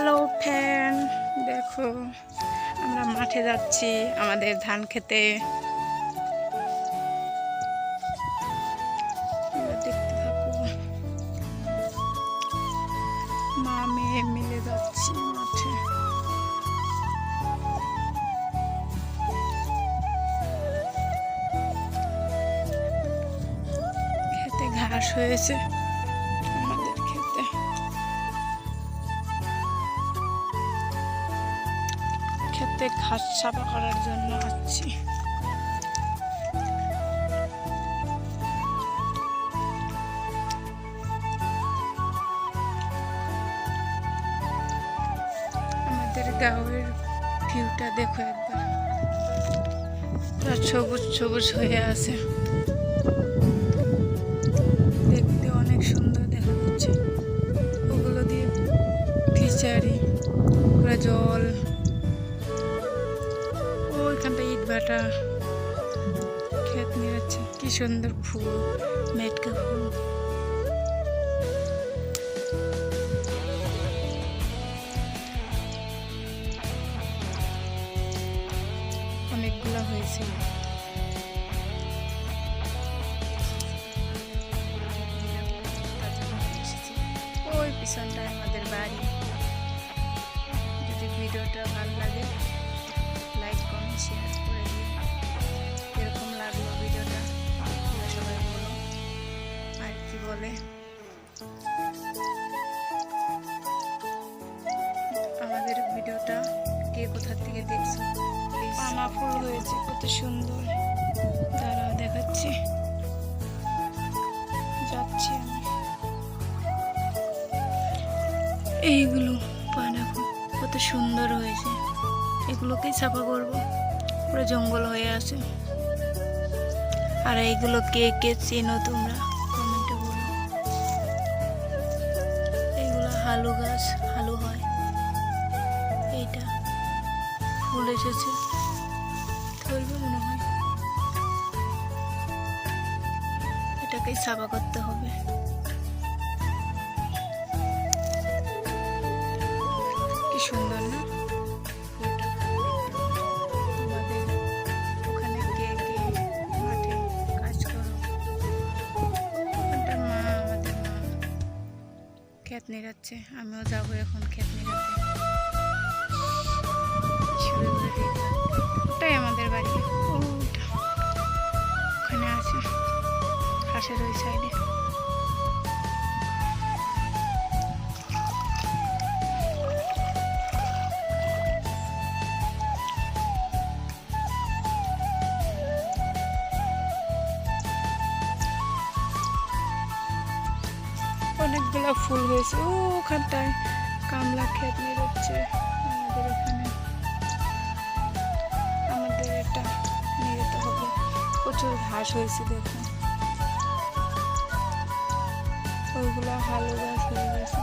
Hello friend, দেখো আমরা মাঠে যাচ্ছি আমাদের ধান খেতে। দেখতে থাকো, মা মেয়ে মিলে যাচ্ছি মাঠে। খেতে ঘাস হয়েছে আমাদের খেতে। খেতে ঘাস সাফা করার জন্য আসছি। আমাদের গাঁয়ের ভিউটা দেখো একবার, পুরো সবুজ সবুজ হয়ে আছে, দেখতে অনেক সুন্দর দেখা যাচ্ছে। ওগুলো দিয়ে ফিচারি, পুরো জল, ওইখানটা ইট ভাটা, ক্ষেত নিয়েছে। কি সুন্দর ফুল, মেটকা ফুল। অনেকগুলো হয়েছে। ওই পিছনটায় আমাদের বাড়ি। যদি ভিডিওটা ভালো লাগে লাইক কমেন্ট শেয়ার করে দিও। এরকম লাগলো ভিডিওটা তোমরা সবাই বলো। আর কি বলে, আমাদের ভিডিওটা কে কোথা থেকে দেখছো? পানা ফুল হয়েছে কত সুন্দর, দাঁড়াও দেখাচ্ছি। যাচ্ছি আমি। এইগুলো পানা ফুল কত সুন্দর হয়েছে, এগুলোকেই সাফা করবো। পুরো জঙ্গল হয়ে আছে। আর এইগুলো কে কে চেনো তোমরা কমেন্টে বলো। এইগুলো হালু গাছ, হালু হয়। এইটা ফুল এসেছে, ধরবে মনে হয়। এটাকেই সাফা করতে হবে। কি সুন্দর না? ক্ষেত নিরাচ্ছে, আমিও যাবো এখন ক্ষেত নিরাতে। ওটাই আমাদের বাড়ি, ওখানে আছে ঘাসের ওই সাইডে। অনেকগুলো ফুল হয়েছে। ওখানটায় কামলা ক্ষেত নিয়ে যাচ্ছে আমাদের এখানে। আমাদের এটা নিয়ে যেতে হবে। প্রচুর ঘাস হয়েছে দেখুন, ওইগুলো হালু গাছ হয়ে গেছে।